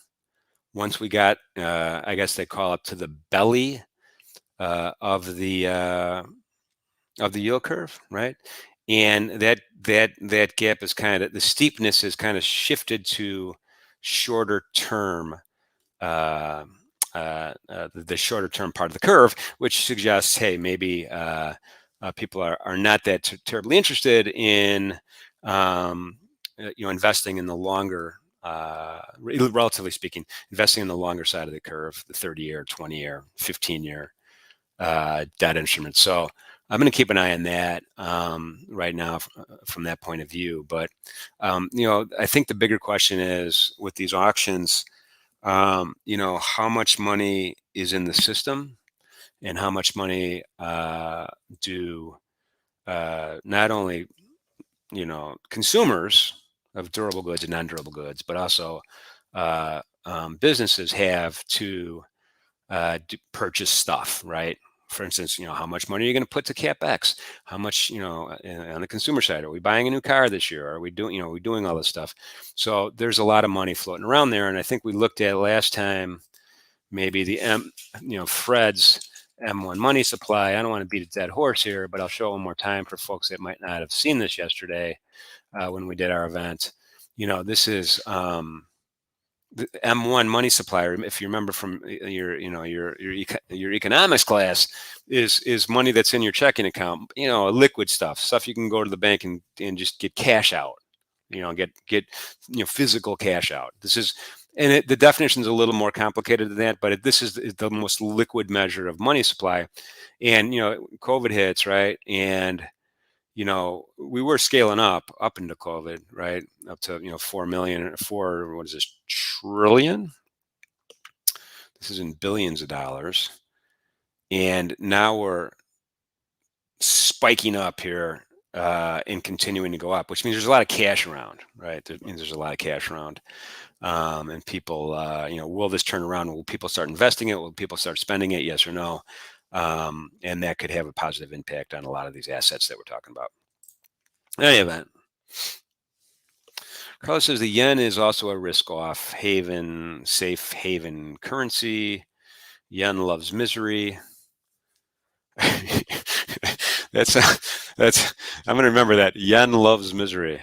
Once we got, I guess they call it to the belly of the yield curve, right? And that gap is kind of, the steepness is kind of shifted to shorter term, uh, the shorter term part of the curve, which suggests, hey, maybe people are not that terribly interested in investing in the longer, relatively speaking, investing in the longer side of the curve, the 30-year, 20-year, 15-year debt instruments. So I'm going to keep an eye on that right now from that point of view. But I think the bigger question is with these auctions, how much money is in the system, and how much money do not only consumers of durable goods and non-durable goods, but also businesses have to purchase stuff, right? For instance, how much money are you going to put to CapEx? How much, on the consumer side, are we buying a new car this year? Are we doing, we doing all this stuff? So there's a lot of money floating around there. And I think we looked at last time, maybe Fred's M1 money supply. I don't want to beat a dead horse here, but I'll show it one more time for folks that might not have seen this yesterday when we did our event. This is, the M1 money supplier, if you remember from your economics class, is money that's in your checking account. Liquid stuff you can go to the bank and just get cash out. Get physical cash out. This is, and the definition is a little more complicated than that, but this is the most liquid measure of money supply. And COVID hits, right? And we were scaling up into COVID, right? Up to, 4 million, what is this, trillion? This is in billions of dollars. And now we're spiking up here and continuing to go up, which means there's a lot of cash around, right? That means there's a lot of cash around. And people, will this turn around? Will people start investing it? Will people start spending it? Yes or no? And that could have a positive impact on a lot of these assets that we're talking about. In any event, Carlos says the yen is also a risk-off haven, safe haven currency. Yen loves misery. that's I'm going to remember that. Yen loves misery.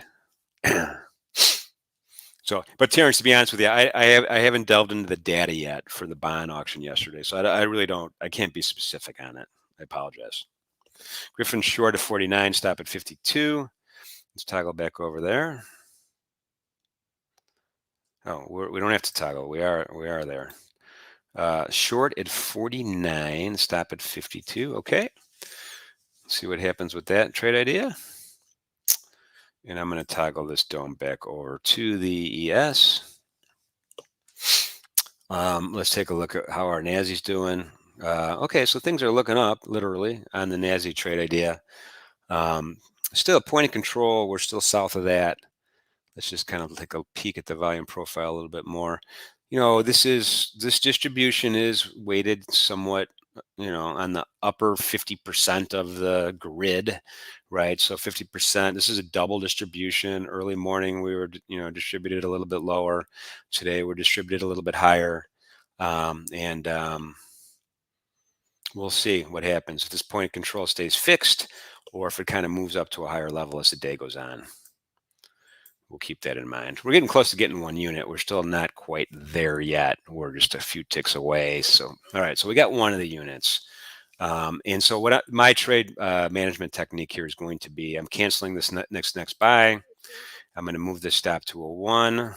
So, but Terrence, to be honest with you, I haven't delved into the data yet for the bond auction yesterday, so I really don't. I can't be specific on it. I apologize. Griffin short at 49, stop at 52. Let's toggle back over there. Oh, we don't have to toggle. We are there. Short at 49, stop at 52. Okay. Let's see what happens with that trade idea. And I'm going to toggle this dome back over to the ES. Let's take a look at how our NASI's doing. Okay, so things are looking up, literally, on the NASI trade idea. Still a point of control. We're still south of that. Let's just kind of take a peek at the volume profile a little bit more. This distribution is weighted somewhat, on the upper 50% of the grid, right? So 50%, this is a double distribution. Early morning, we were, distributed a little bit lower. Today, we're distributed a little bit higher. And we'll see what happens if this point of control stays fixed or if it kind of moves up to a higher level as the day goes on. We'll keep that in mind. We're getting close to getting 1 unit. We're still not quite there yet. We're just a few ticks away. So, all right. So we got 1 of the units. And so my trade management technique here is going to be, I'm canceling this next buy. I'm going to move this stop to a 1.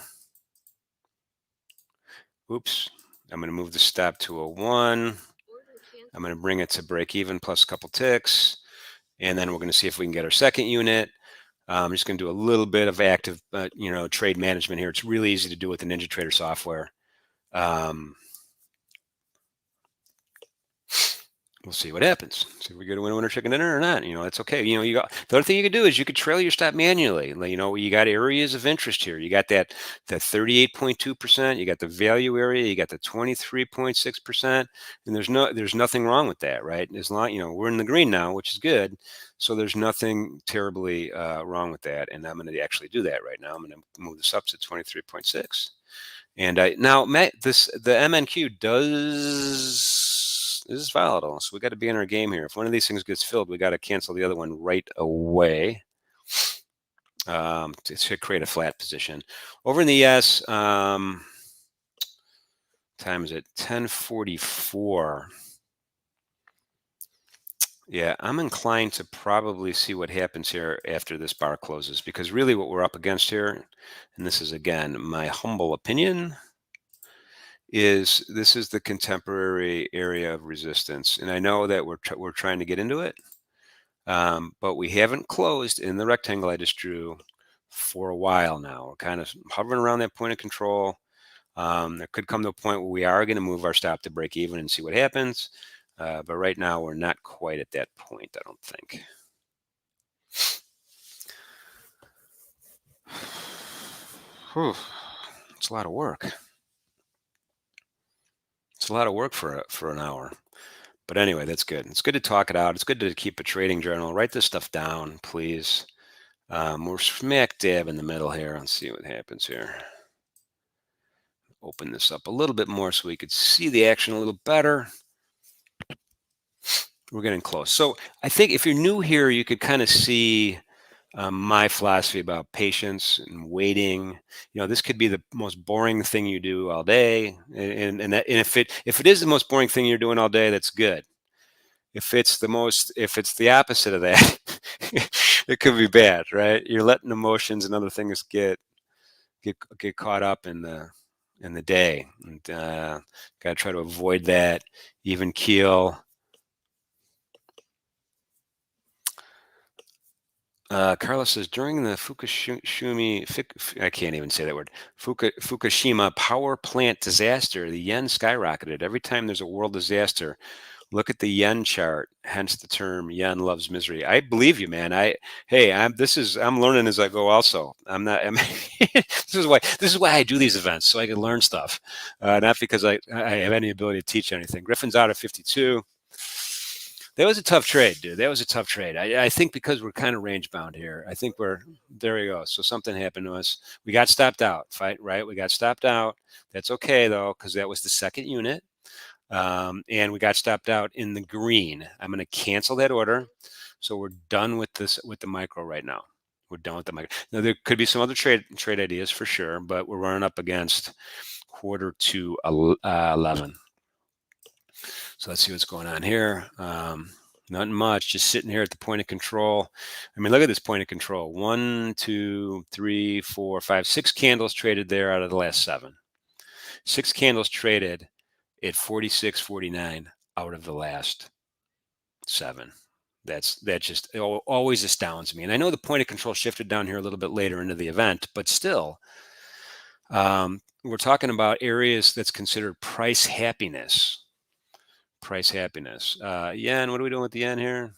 Oops. I'm going to move the stop to a 1. I'm going to bring it to break even plus a couple ticks. And then we're going to see if we can get our second unit. I'm just going to do a little bit of active, trade management here. It's really easy to do with the NinjaTrader software. We'll see what happens. See if we go to winner chicken dinner or not. It's okay. The other thing you could do is you could trail your stop manually. You got areas of interest here. You got that 38.2%. You got the value area. You got the 23.6%. And there's nothing wrong with that, right? As long we're in the green now, which is good. So there's nothing terribly wrong with that. And I'm going to actually do that right now. I'm going to move this up to 23.6. And now, Matt, the MNQ does is volatile. So we got to be in our game here. If one of these things gets filled, we got to cancel the other one right away to create a flat position. Over in the ES, time is at 10:44. Yeah, I'm inclined to probably see what happens here after this bar closes, because really what we're up against here, and this is again my humble opinion, is this is the contemporary area of resistance. And I know that we're trying to get into it, but we haven't closed in the rectangle I just drew for a while now. We're kind of hovering around that point of control. There could come to a point where we are going to move our stop to break even and see what happens. But right now, we're not quite at that point, I don't think. Whew. It's a lot of work. It's a lot of work for an hour. But anyway, that's good. It's good to talk it out. It's good to keep a trading journal. Write this stuff down, please. We're smack dab in the middle here. Let's see what happens here. Open this up a little bit more so we could see the action a little better. We're getting close. So I think if you're new here, you could kind of see my philosophy about patience and waiting. This could be the most boring thing you do all day, and if it is the most boring thing you're doing all day, that's good. If it's the opposite of that, it could be bad, right? You're letting emotions and other things get caught up in the day, and got to try to avoid that. Even keel. Carlos says, during the I can't even say that word, Fukushima power plant disaster, the yen skyrocketed. Every time there's a world disaster, look at the yen chart, hence the term yen loves misery. I believe you, man. I'm learning as I go also. This is why I do these events, so I can learn stuff. Not because I have any ability to teach anything. Griffin's out at 52. That was a tough trade, dude. That was a tough trade. I think because we're kind of range bound here. I think there we go. So something happened to us. We got stopped out, right? We got stopped out. That's okay though, because that was the second unit. And we got stopped out in the green. I'm going to cancel that order. So we're done with the micro right now. We're done with the micro. Now there could be some other trade ideas for sure, but we're running up against quarter to 11. So let's see what's going on here. Nothing much, just sitting here at the point of control. I mean, look at this point of control. 1, 2, 3, 4, 5, 6 candles traded there out of the last 7. 6 candles traded at 46.49 out of the last 7. That just always astounds me. And I know the point of control shifted down here a little bit later into the event, but still, we're talking about areas that's considered price happiness. Yen, what are we doing with the yen here?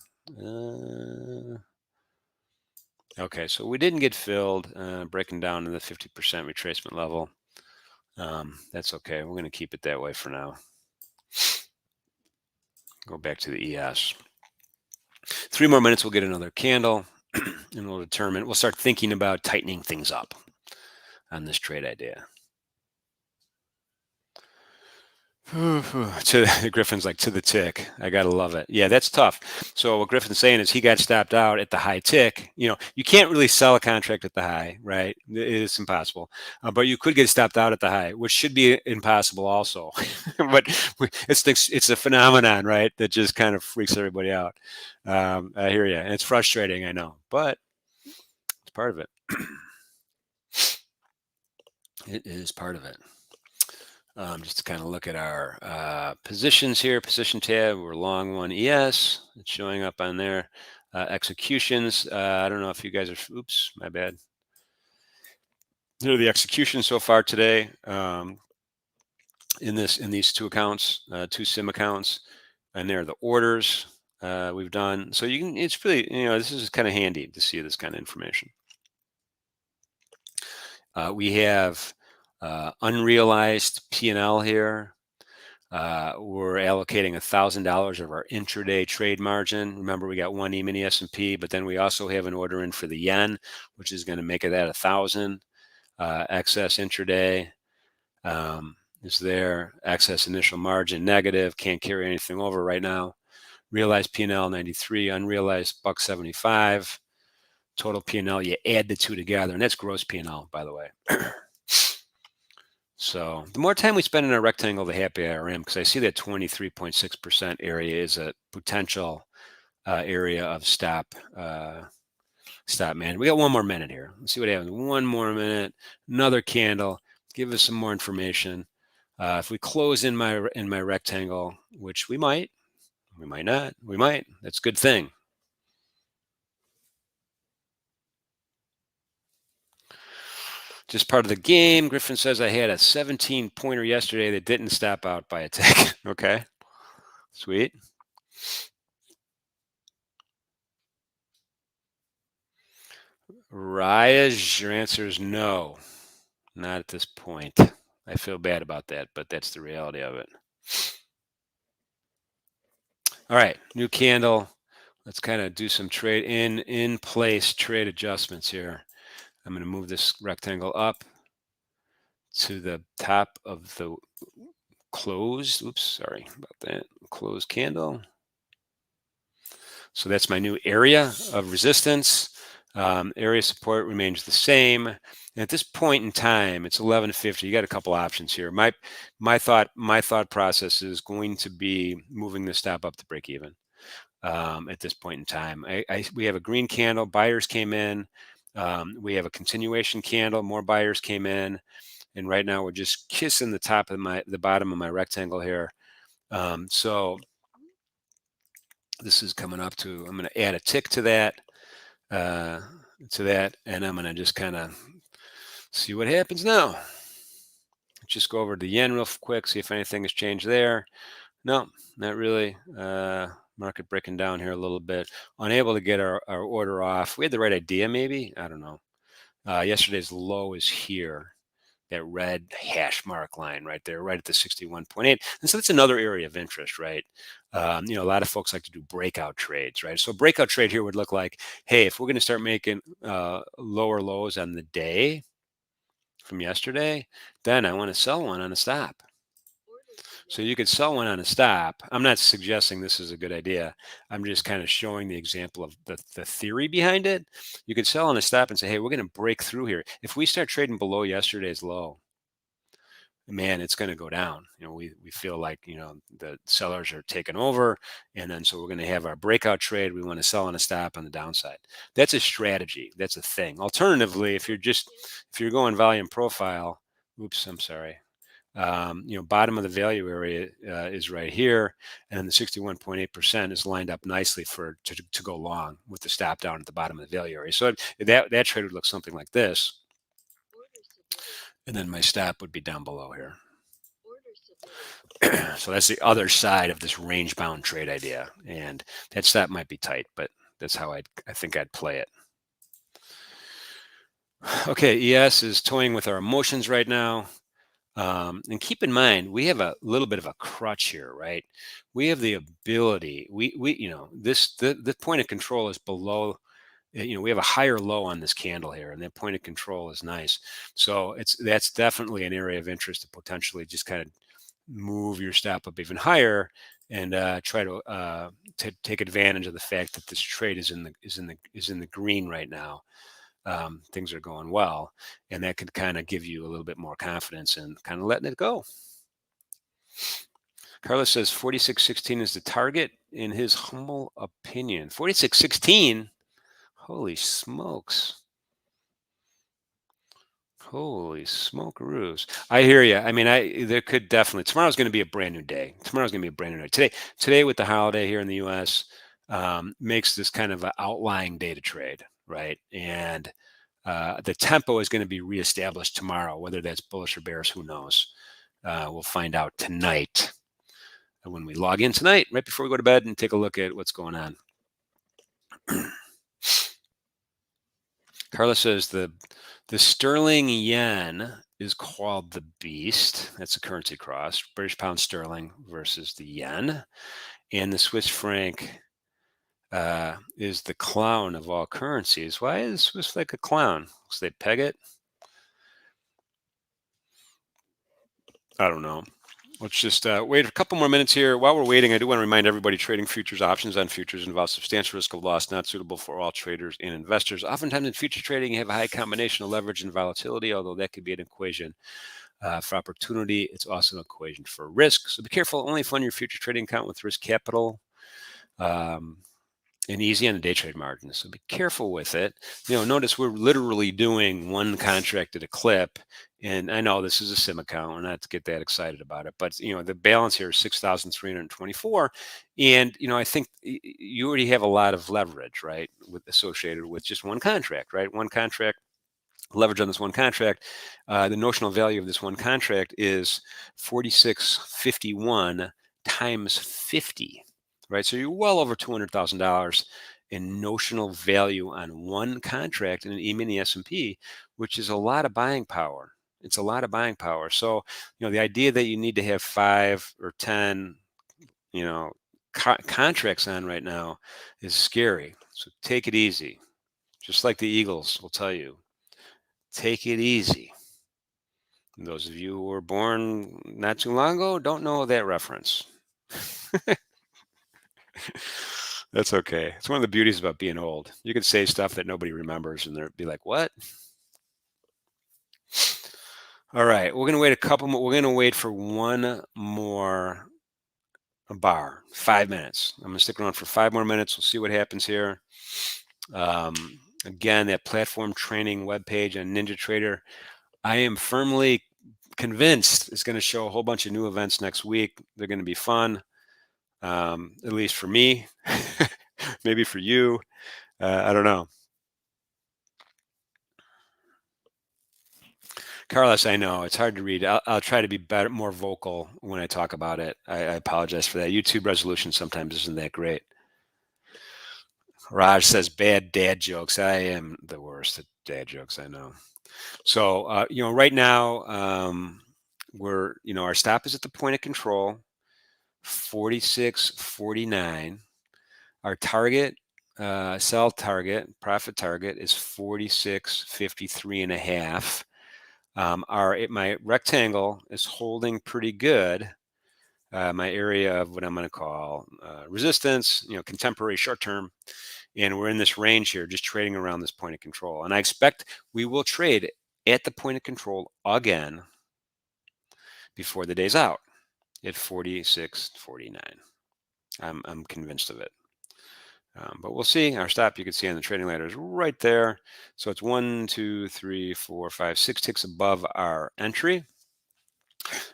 Okay, so we didn't get filled, breaking down to the 50% retracement level. That's okay. We're going to keep it that way for now. Go back to the ES. 3 more minutes, we'll get another candle, and we'll start thinking about tightening things up on this trade idea. Griffin's like, to the tick. I gotta love it. Yeah, that's tough. So what Griffin's saying is he got stopped out at the high tick. You can't really sell a contract at the high, right? It's impossible. But you could get stopped out at the high, which should be impossible also. But it's a phenomenon, right? That just kind of freaks everybody out. I hear you. And it's frustrating, I know, but it's part of it. It is part of it. Just to kind of look at our positions here, position tab, we're long one ES, it's showing up on there. Executions, I don't know if you guys are, oops, my bad. Here are the executions so far today in these 2 accounts, 2 sim accounts, and there are the orders we've done. So it's really, this is kind of handy to see this kind of information. We have unrealized P&L here. We're allocating $1,000 of our intraday trade margin. Remember, we got 1 Emini S&P, but then we also have an order in for the yen, which is going to make it at 1,000 excess intraday. is there. Excess initial margin negative, can't carry anything over right now. Realized P&L 93, unrealized $1.75. Total P&L, you add the two together, and that's gross P&L, by the way. So the more time we spend in a rectangle, the happier I am, because I see that 23.6% area is a potential area of stop. Stop, man. We got one more minute here. Let's see what happens. One more minute. Another candle. Give us some more information. If we close in my rectangle, which we might not. We might. That's a good thing. Just part of the game. Griffin says I had a 17-pointer yesterday that didn't stop out by a tick. Okay. Sweet. Raj, your answer is no. Not at this point. I feel bad about that, but that's the reality of it. All right, new candle. Let's kind of do some trade in place trade adjustments here. I'm going to move this rectangle up to the top of the closed. Oops, sorry about that. Closed candle. So that's my new area of resistance. Area support remains the same. And at this point in time, it's 11:50. You got a couple options here. My thought process is going to be moving the stop up to break even. At this point in time, we have a green candle. Buyers came in. We have a continuation candle. More buyers came in, and right now we're just kissing the top of the bottom of my rectangle here. So this is coming up to. I'm going to add a tick to that. And I'm going to just kind of see what happens now. Just go over to the yen real quick, see if anything has changed there. No, not really. Market breaking down here a little bit. Unable to get our order off. We had the right idea, maybe. I don't know. Yesterday's low is here. That red hash mark line right there, right at the 61.8. And so that's another area of interest, right? A lot of folks like to do breakout trades, right? So a breakout trade here would look like, hey, if we're going to start making lower lows on the day from yesterday, then I want to sell one on a stop. So you could sell one on a stop. I'm not suggesting this is a good idea. I'm just kind of showing the example of the theory behind it. You could sell on a stop and say, hey, we're going to break through here. If we start trading below yesterday's low, man, it's going to go down. We feel like, the sellers are taking over. And then so we're going to have our breakout trade. We want to sell on a stop on the downside. That's a strategy. That's a thing. Alternatively, if you're going volume profile, oops, I'm sorry. Bottom of the value area is right here, and then the 61.8% is lined up nicely to go long with the stop down at the bottom of the value area. So that trade would look something like this, and then my stop would be down below here. So that's the other side of this range bound trade idea, and that stop might be tight, but that's how I think I'd play it. Okay, ES is toying with our emotions right now. And keep in mind, we have a little bit of a crutch here, right? We have the ability, the point of control is below, we have a higher low on this candle here, and that point of control is nice. So that's definitely an area of interest to potentially just kind of move your stop up even higher and try to take advantage of the fact that this trade is in the green right now. Things are going well, and that could kind of give you a little bit more confidence and kind of letting it go. Carlos says 46.16 is the target in his humble opinion. 46.16? Holy smokes. Holy smokeroos. I hear you. I mean, there could definitely, tomorrow's going to be a brand new day. Today with the holiday here in the US, makes this kind of an outlying day to trade, right? And the tempo is going to be reestablished tomorrow. Whether that's bullish or bearish, who knows? We'll find out tonight when we log in tonight, right before we go to bed, and take a look at what's going on. Carla says the sterling yen is called the beast. That's a currency cross. British pound sterling versus the yen. And the Swiss franc is the clown of all currencies. Why is Swiss franc a clown? Because they peg it. I don't know. Let's just wait a couple more minutes here. While we're waiting, I do want to remind everybody trading futures options on futures involves substantial risk of loss, not suitable for all traders and investors. Oftentimes in future trading, you have a high combination of leverage and volatility, although that could be an equation for opportunity. It's also an equation for risk. So be careful. Only fund your future trading account with risk capital. Um, and easy on the day trade margins. So be careful with it. Notice we're literally doing one contract at a clip. And I know this is a sim account. We're not to get that excited about it, but the balance here is 6,324. And I think you already have a lot of leverage, right, associated with just one contract, right? One contract leverage on this one contract. The notional value of this one contract is 4651 times 50, right? So you're well over $200,000 in notional value on one contract in an E-mini S&P, which is a lot of buying power. It's a lot of buying power. So, the idea that you need to have 5 or 10, contracts on right now is scary. So take it easy. Just like the Eagles will tell you, take it easy. Those of you who were born not too long ago don't know that reference. That's okay. It's one of the beauties about being old. You can say stuff that nobody remembers and they'll be like, what? All right. We're going to wait a couple more. We're going to wait for one more bar, 5 minutes. I'm going to stick around for 5 more minutes. We'll see what happens here. Again, that platform training webpage on NinjaTrader, I am firmly convinced it's going to show a whole bunch of new events next week. They're going to be fun, at least for me, maybe for you. I don't know. Carlos, I know it's hard to read. I'll try to be better, more vocal when I talk about it. I apologize for that. YouTube resolution sometimes isn't that great. Raj says bad dad jokes. I am the worst at dad jokes. I know. So right now our stop is at the point of control, 46.49. Our target, sell target, profit target is 46.53 and a half. My rectangle is holding pretty good. My area of what I'm going to call resistance, contemporary short term, and we're in this range here, just trading around this point of control. And I expect we will trade at the point of control again before the day's out at 46.49. I'm convinced of it. But we'll see. Our stop, you can see on the trading ladder, is right there. So it's 1, 2, 3, 4, 5, 6 ticks above our entry.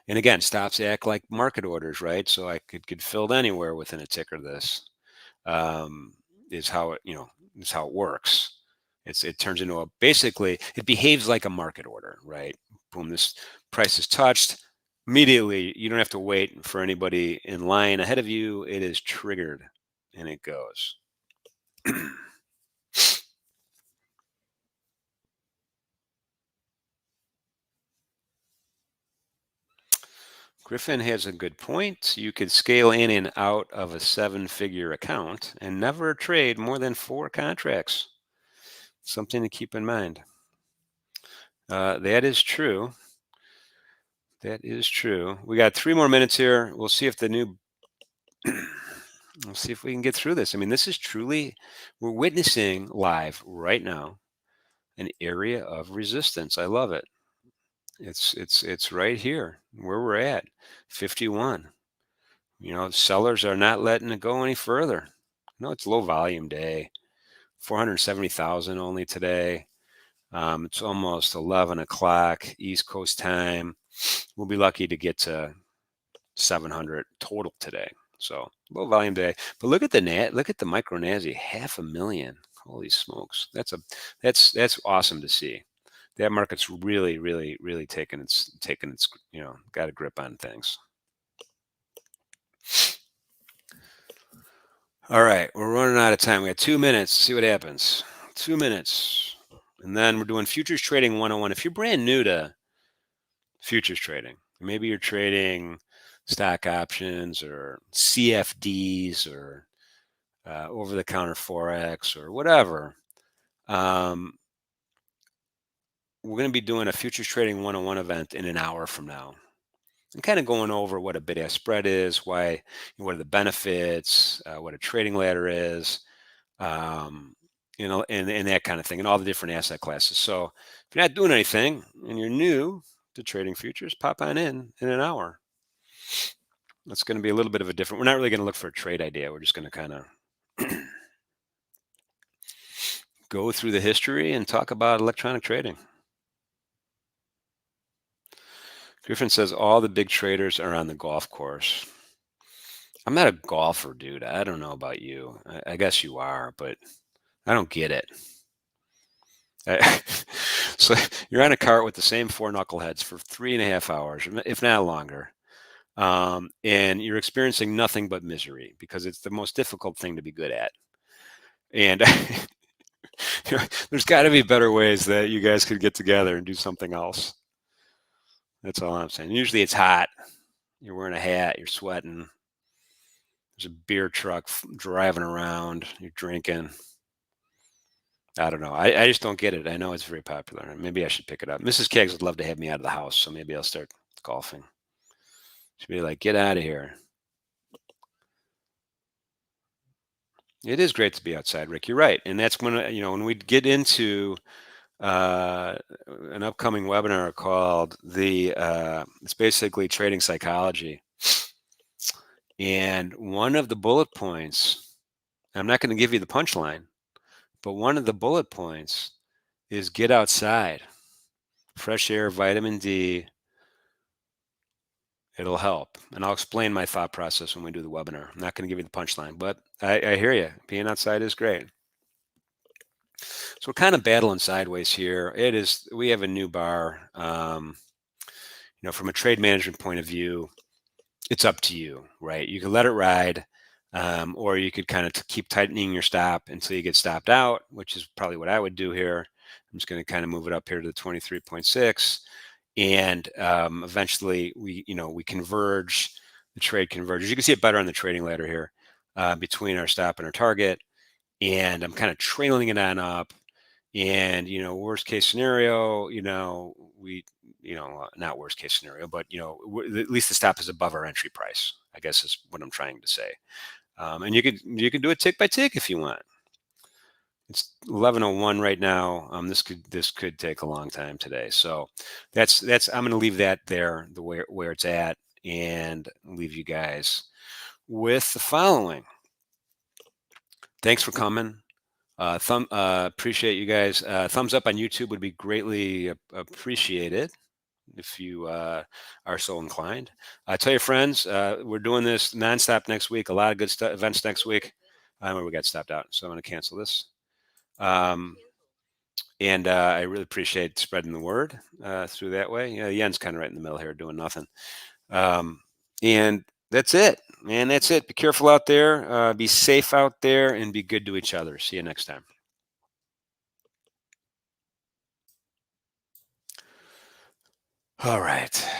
And again, stops act like market orders, right? So I could get filled anywhere within a tick of this. Is how it works. It turns into basically it behaves like a market order, right? Boom, this price is touched. Immediately, you don't have to wait for anybody in line ahead of you. It is triggered and it goes. Griffin has a good point. You could scale in and out of a 7-figure account and never trade more than 4 contracts. Something to keep in mind. That is true. That is true. We got 3 more minutes here. We'll see if we'll see if we can get through this. I mean, this is truly, we're witnessing live right now an area of resistance. I love it. It's right here where we're at, 51. Sellers are not letting it go any further. No, it's low volume day, 470,000 only today. It's almost 11 o'clock East Coast time. We'll be lucky to get to 700 total today. So low volume day. But look at the micro NASI, 500,000. Holy smokes. That's awesome to see. That market's really, really, really taking its got a grip on things. All right, we're running out of time. We got 2 minutes. See what happens. 2 minutes. And then we're doing futures trading 101. If you're brand new to futures trading, maybe you're trading stock options or CFDs or over-the-counter forex or whatever. We're going to be doing a futures trading 101 event in an hour from now. and kind of going over what a bid-ask spread is, what are the benefits, what a trading ladder is, um, and that kind of thing, and all the different asset classes. So if you're not doing anything and you're new to trading futures, pop on in an hour. That's going to be a little bit of a different. We're not really going to look for a trade idea. We're just going to kind of go through the history and talk about electronic trading. Griffin says all the big traders are on the golf course. I'm not a golfer, dude. I don't know about you. I guess you are, but I don't get it. So you're on a cart with the same four knuckleheads for 3.5 hours, if not longer, and you're experiencing nothing but misery because it's the most difficult thing to be good at. And there's got to be better ways that you guys could get together and do something else. That's all I'm saying. Usually it's hot. You're wearing a hat. You're sweating. There's a beer truck driving around. You're drinking. I don't know. I just don't get it. I know it's very popular. Maybe I should pick it up. Mrs. Keggs would love to have me out of the house, so maybe I'll start golfing. She'd be like, "Get out of here." It is great to be outside, Rick. You're right, and that's when when we get into uh, an upcoming webinar called it's basically trading psychology, and one of the bullet points. I'm not going to give you the punchline, but one of the bullet points is get outside, fresh air, vitamin D. It'll help. And I'll explain my thought process when we do the webinar. I'm not going to give you the punchline, but I hear you. Being outside is great. So we're kind of battling sideways here. We have a new bar. From a trade management point of view, it's up to you, right? You can let it ride, or you could kind of keep tightening your stop until you get stopped out, which is probably what I would do here. I'm just going to kind of move it up here to the 23.6. And eventually we converge, the trade converges. You can see it better on the trading ladder here, between our stop and our target, and I'm kind of trailing it on up. And worst case scenario, not worst case scenario, but at least the stop is above our entry price, I guess is what I'm trying to say. And you could do it tick by tick if you want. It's 11:01 right now. This could take a long time today. So that's I'm going to leave that there, the where it's at, and leave you guys with the following. Thanks for coming. Appreciate you guys. Thumbs up on YouTube would be greatly appreciated if you are so inclined. Tell your friends. We're doing this nonstop next week. A lot of good events next week. We got stopped out, so I'm going to cancel this. And I really appreciate spreading the word through that way. Yen's kind of right in the middle here doing nothing. And that's it, man. That's it. Be careful out there. Be safe out there and be good to each other. See you next time. All right.